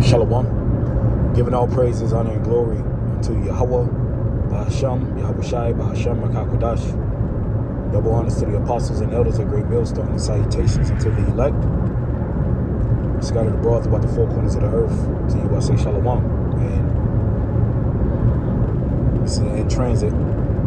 Shalom. Giving all praises, honor, and glory unto Yahweh, Bahasham, Yahweh Shai, Bahasham, Rakakodash. Double honors to the apostles and elders at Great Millstone, and salutations unto the elect, scattered abroad throughout the four corners of the earth. To you I say Shalom. And this is in transit.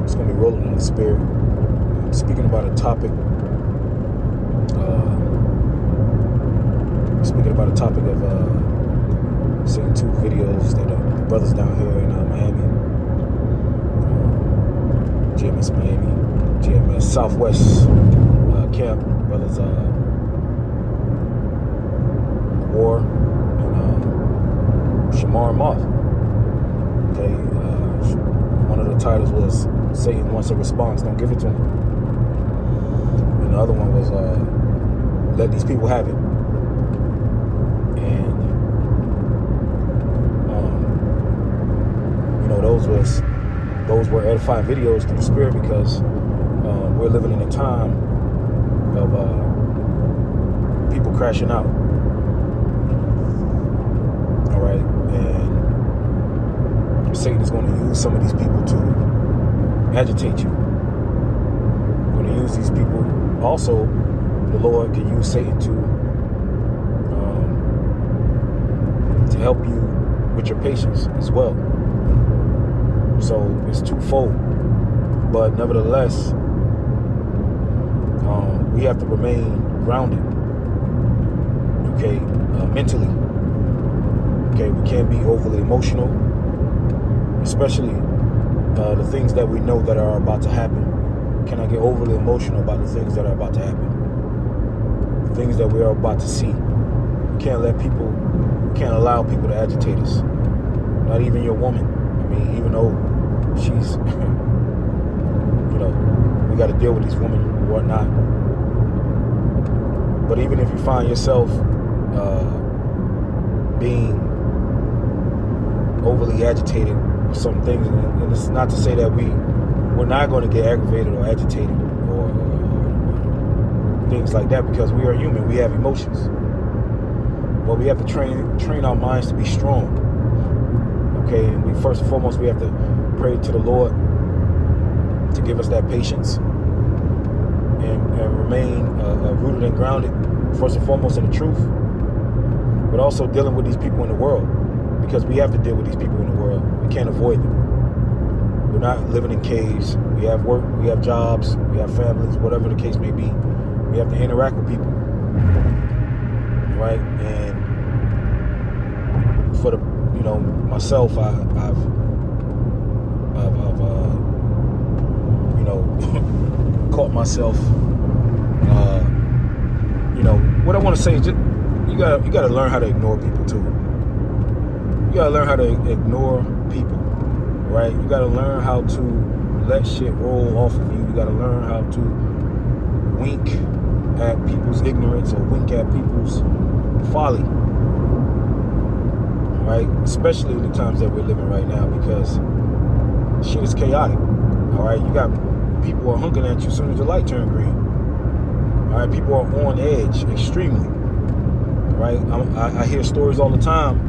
It's going to be rolling in the spirit. I'm speaking about a topic. Of seeing two videos that the brothers down here in Miami, GMS Miami, GMS Southwest camp, brothers War and Shamar Moth. Okay, one of the titles was Satan wants a response, don't give it to him. And the other one was let these people have it. Those were edifying videos through the spirit, because we're living in a time of people crashing out. All right, and Satan is going to use some of these people to agitate you. Going to use these people. Also, the Lord can use Satan to help you with your patience as well. So it's twofold, but nevertheless, we have to remain grounded, okay, mentally. Okay, we can't be overly emotional, especially the things that we know that are about to happen. We cannot get overly emotional about the things that are about to happen, the things that we are about to see. We can't allow people to agitate us, not even your woman. I mean, even though she's, we got to deal with these women and whatnot. But even if you find yourself being overly agitated with some things, and it's not to say that we're not going to get aggravated or agitated or things like that, because we are human. We have emotions. But we have to train our minds to be strong. Okay, and first and foremost, we have to pray to the Lord to give us that patience and remain rooted and grounded, first and foremost in the truth, but also dealing with these people in the world, because we have to deal with these people in the world. We can't avoid them. We're not living in caves. We have work, we have jobs, we have families, whatever the case may be. We have to interact with people, right? And for the myself, I've caught myself. What I want to say is, just, you gotta learn how to ignore people too. You gotta learn how to ignore people, right? You gotta learn how to let shit roll off of you. You gotta learn how to wink at people's ignorance or wink at people's folly. Right? Especially in the times that we're living right now, because shit is chaotic. All right, you got people who are hunking at you as soon as the light turns green. All right, people are on edge extremely. Right? I hear stories all the time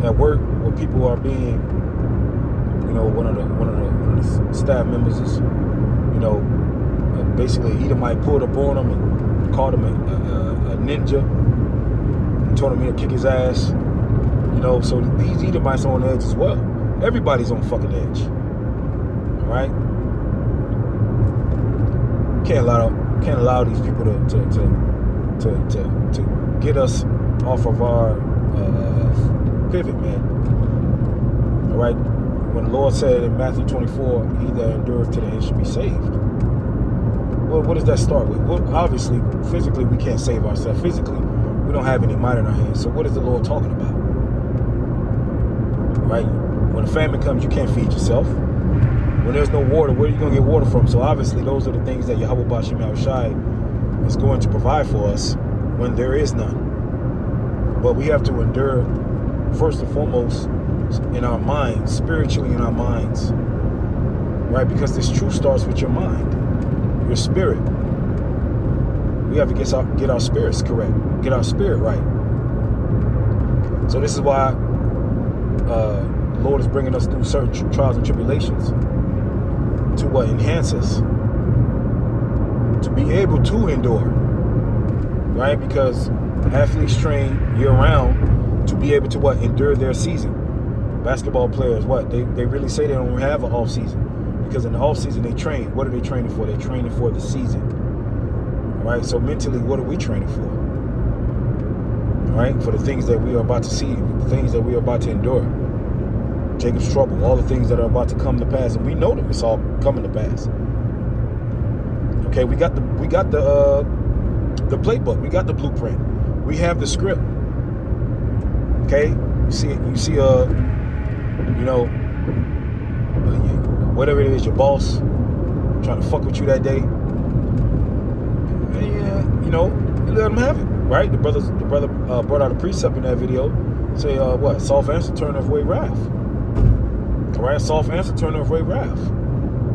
at work where people are being, one of the staff members is, basically Edomite pulled up on them and called him a ninja. Told him he'd kick his ass, so these Edomites are on edge as well. Everybody's on fucking edge. All right? Can't allow these people to get us off of our pivot, man. All right? When the Lord said in Matthew 24, he that endureth to the end shall be saved. Well, what does that start with? Well, obviously, physically, we can't save ourselves. Physically, we don't have any might in our hands. So what is the Lord talking about? Right? When a famine comes, you can't feed yourself. When there's no water, where are you going to get water from? So obviously, those are the things that Yahweh Bashim Yahushai is going to provide for us when there is none. But we have to endure, first and foremost, in our minds, spiritually in our minds. Right? Because this truth starts with your mind, your spirit. We have to get our spirits correct, get our spirit right. So this is why the Lord is bringing us through certain trials and tribulations to what? Enhance us, to be able to endure, right? Because athletes train year-round to be able to what? Endure their season. Basketball players, what? They really say they don't have an off season, because in the off season they train. What are they training for? They're training for the season, right? So mentally, what are we training for? Right? For the things that we are about to see, the things that we are about to endure. Jacob's trouble, all the things that are about to come to pass, and we know that it's all coming to pass. Okay, we got the playbook, we got the blueprint, we have the script. Okay, you see whatever it is, your boss trying to fuck with you that day. You let them have it, right? The brother brought out a precept in that video. Say soft answer turneth away wrath. All right, soft answer turneth away wrath.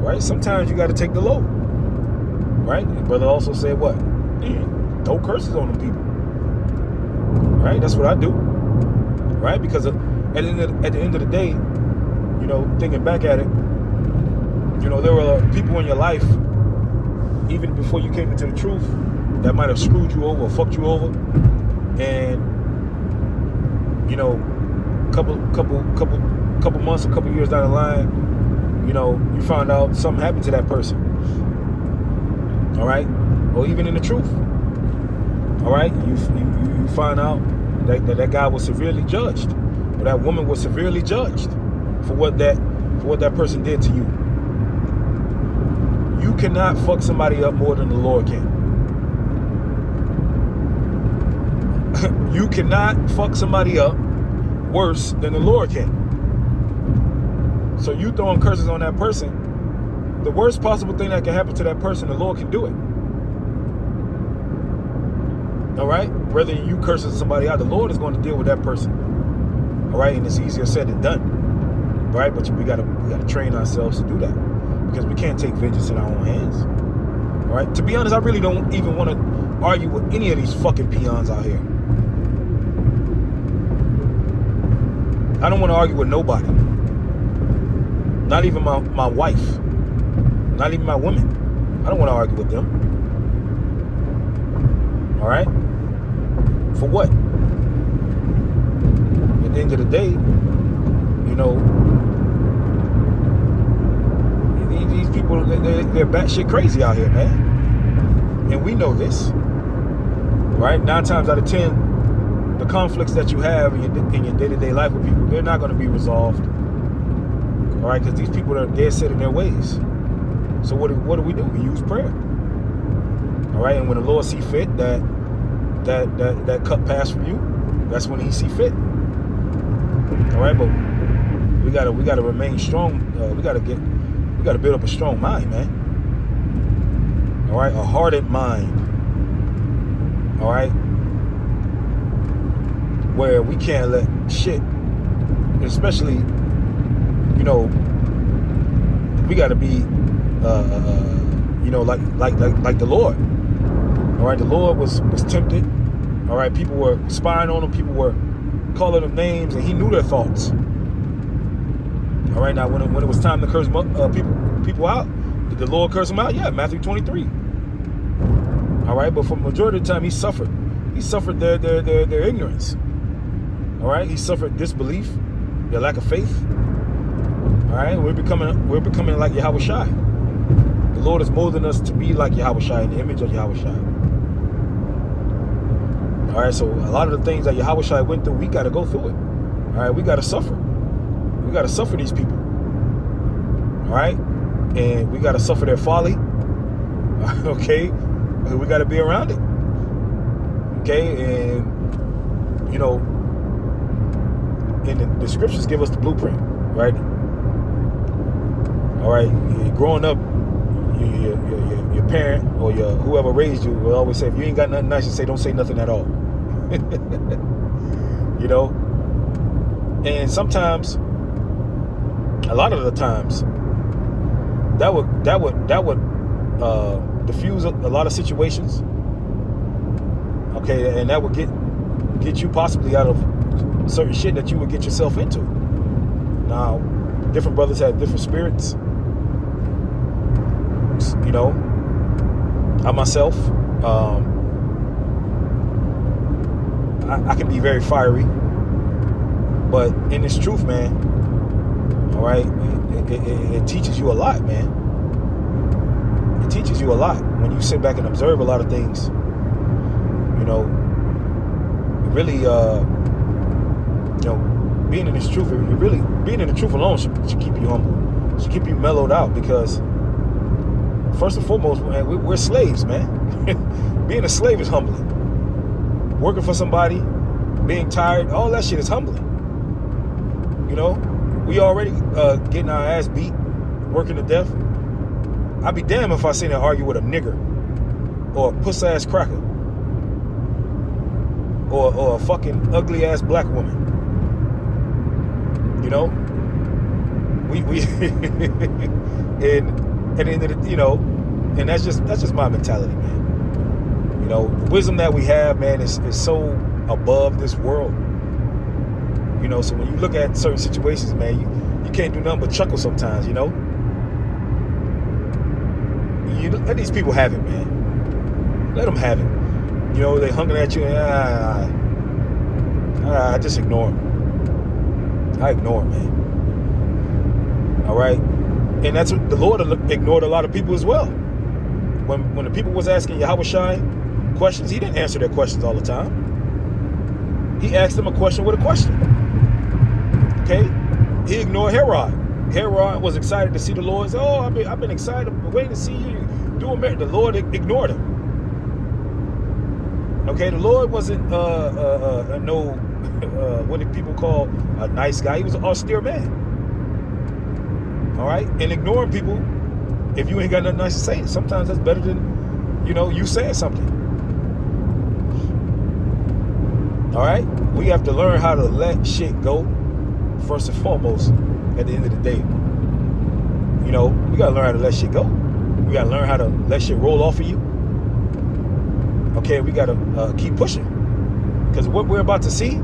Right? Sometimes you got to take the low. Right? The brother also said what? No curses on them people. Right? That's what I do. Right? Because at the end of the day, thinking back at it, there were people in your life, even before you came into the truth, that might have screwed you over or fucked you over, and couple months, a couple years down the line, you found out something happened to that person. All right, or even in the truth. All right, you find out that guy was severely judged, or that woman was severely judged for what that person did to you. You cannot fuck somebody up more than the Lord can. You cannot fuck somebody up worse than the Lord can. So you throwing curses on that person, the worst possible thing that can happen to that person, the Lord can do it. All right? Whether you cursing somebody out, the Lord is going to deal with that person. All right? And it's easier said than done. Right? But we gotta train ourselves to do that, because we can't take vengeance in our own hands. All right? To be honest, I really don't even want to argue with any of these fucking peons out here. I don't want to argue with nobody. Not even my wife. Not even my women. I don't want to argue with them. All right? For what? At the end of the day, these people, they're batshit crazy out here, man. And we know this. Right? 9 times out of 10, the conflicts that you have in your day-to-day life with people, they're not going to be resolved. All right? Because these people are dead set in their ways. So what do? We use prayer. All right? And when the Lord see fit that cup pass from you, that's when he see fit. All right? But we gotta remain strong. We gotta build up a strong mind, man. All right? A hardened mind. All right? Where we can't let shit, especially, we got to be, like the Lord. All right, the Lord was tempted. All right, people were spying on him. People were calling him names, and he knew their thoughts. All right, now when it was time to curse people out, did the Lord curse them out? Yeah, Matthew 23. All right, but for the majority of the time, he suffered. He suffered their ignorance. All right, he suffered disbelief, their lack of faith. All right, we're becoming like Yahweh Shai. The Lord is molding us to be like Yahweh Shai, in the image of Yahweh Shai. All right, so a lot of the things that Yahweh Shai went through, we got to go through it. All right, we got to suffer. We got to suffer these people. All right, and we got to suffer their folly. Okay, we got to be around it. Okay, and and the scriptures give us the blueprint, right? All right, growing up, your parent or whoever raised you will always say, if you ain't got nothing nice to say, don't say nothing at all. And sometimes, a lot of the times, that would diffuse a lot of situations. Okay, and that would get you possibly out of certain shit that you would get yourself into. Now, different brothers have different spirits. You know, I myself, I can be very fiery, but in this truth, man, all right, it teaches you a lot, man. It teaches you a lot when you sit back and observe a lot of things. You know, really, you know, being in this truth, really being in the truth alone should keep you humble, should keep you mellowed out, because first and foremost, man, we're slaves, man. Being a slave is humbling. Working for somebody, being tired, all that shit is humbling. You know, we already getting our ass beat, working to death. I'd be damned if I sit there and argue with a nigger or a puss-ass cracker or a fucking ugly-ass black woman. You know? We and at the end of the, you know, and that's just my mentality, man. You know, the wisdom that we have, man, is so above this world. You know, so when you look at certain situations, man, you can't do nothing but chuckle sometimes, you know? You let these people have it, man. Let them have it. You know, they hungry at you, and I just ignore them. I ignore them, man. All right? And that's what the Lord ignored a lot of people as well. When the people was asking Yahweh Shai questions, he didn't answer their questions all the time. He asked them a question with a question. Okay? He ignored Herod. Herod was excited to see the Lord. He said, oh, I've been excited, waiting to see you do a miracle. The Lord ignored him. Okay? The Lord wasn't what do people call a nice guy. He was an austere man. All right? And ignoring people, if you ain't got nothing nice to say, sometimes that's better than, you know, you saying something. All right? We have to learn how to let shit go, first and foremost, at the end of the day. You know, we got to learn how to let shit go. We got to learn how to let shit roll off of you. Okay? We got to keep pushing. Because what we're about to see,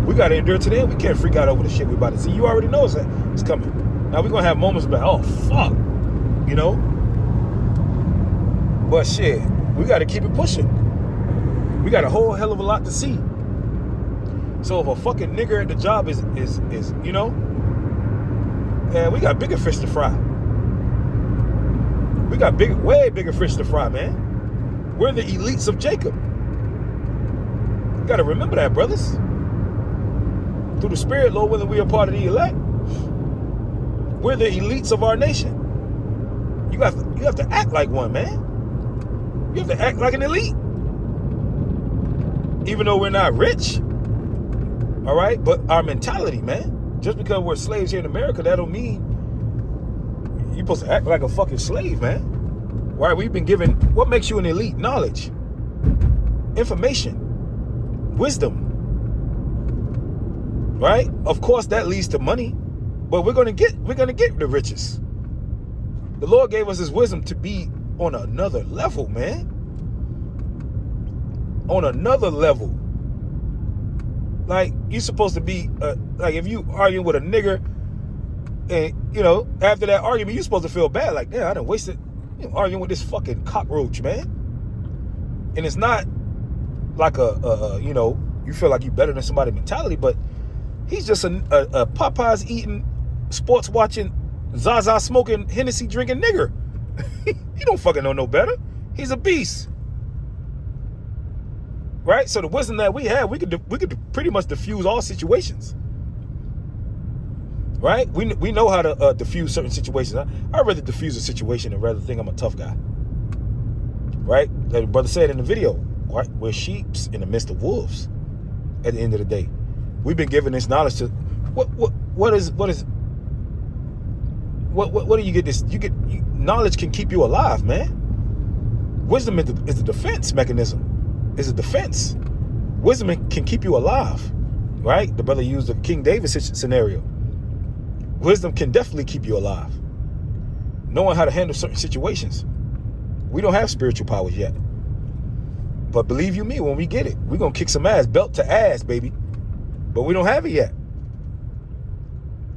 we got to endure to the end. We can't freak out over the shit we're about to see. You already know it's coming. Now we're going to have moments like, oh, fuck. You know? But shit, we got to keep it pushing. We got a whole hell of a lot to see. So if a fucking nigger at the job is you know, man, we got bigger fish to fry. We got way bigger fish to fry, man. We're the elites of Jacob. You got to remember that, brothers. Through the Spirit, Lord willing, we are part of the elect. We're the elites of our nation. You have to act like one, man. You have to act like an elite. Even though we're not rich, all right? But our mentality, man. Just because we're slaves here in America, that don't mean you're supposed to act like a fucking slave, man. Right? We've been given, what makes you an elite? Knowledge, information, wisdom. Right? Of course, that leads to money, but we're gonna get the riches. The Lord gave us His wisdom to be on another level, man. On another level. Like, you're supposed to be, like, if you arguing with a nigger, and, you know, after that argument, you're supposed to feel bad. Like, damn, I done wasted, arguing with this fucking cockroach, man. And it's not like you know, you feel like you're better than somebody mentality, but he's just a Popeyes eating, sports watching, Zaza smoking, Hennessy drinking nigger. He don't fucking know no better. He's a beast. Right? So the wisdom that we have, we could pretty much diffuse all situations. Right? We know how to diffuse certain situations. I'd rather diffuse a situation than rather think I'm a tough guy. Right? Like the brother said in the video, right? We're sheeps in the midst of wolves at the end of the day. We've been given this knowledge to what do you get this? Knowledge can keep you alive, man. Wisdom is a defense mechanism. It's a defense. Wisdom can keep you alive, right? The brother used the King David scenario. Wisdom can definitely keep you alive. Knowing how to handle certain situations. We don't have spiritual powers yet. But believe you me, when we get it, we're going to kick some ass, belt to ass, baby. But we don't have it yet.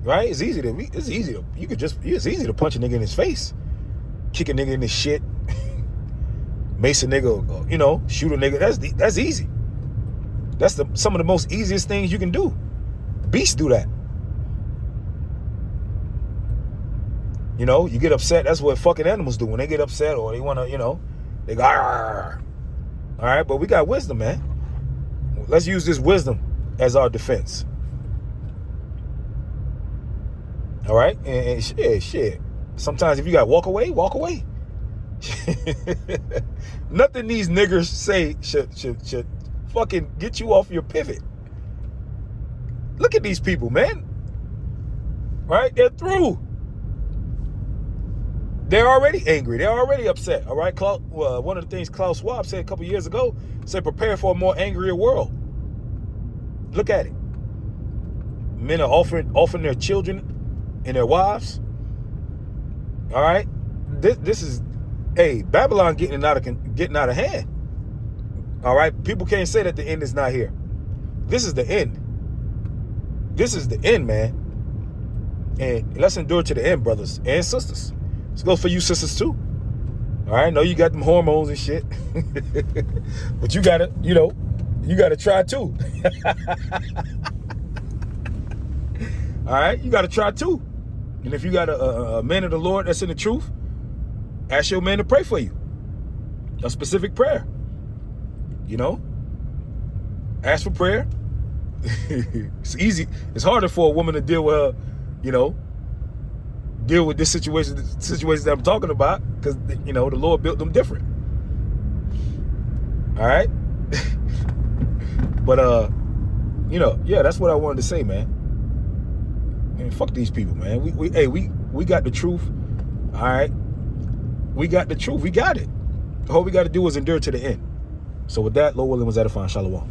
Right? It's easy to punch a nigga in his face. Kick a nigga in his shit. Mace a nigga, shoot a nigga. That's easy. That's some of the most easiest things you can do. Beasts do that. You get upset. That's what fucking animals do. When they get upset or they want to, they go, arr. All right, but we got wisdom, man. Let's use this wisdom as our defense. All right? And shit. Sometimes if you got to walk away, walk away. Nothing these niggers say should fucking get you off your pivot. Look at these people, man. Right? They're through. They're already angry. They're already upset. All right? One of the things Klaus Schwab said a couple years ago, said prepare for a more angrier world. Look at it. Men are offering their children and their wives. All right? This is, Babylon getting out of hand. All right? People can't say that the end is not here. This is the end. This is the end, man. And let's endure to the end, brothers and sisters. This goes for you sisters too. All right, know you got them hormones and shit, but you gotta try too. All right, you gotta try too. And if you got a man of the Lord that's in the truth, ask your man to pray for you. A specific prayer. Ask for prayer. It's easy. It's harder for a woman to deal with deal with this situations that I'm talking about, because the Lord built them different. All right. But that's what I wanted to say, man. Man, fuck these people, man. We got the truth. All right. We got the truth. We got it. All we got to do is endure to the end. So with that, Lord willing, was edifying. Shalom.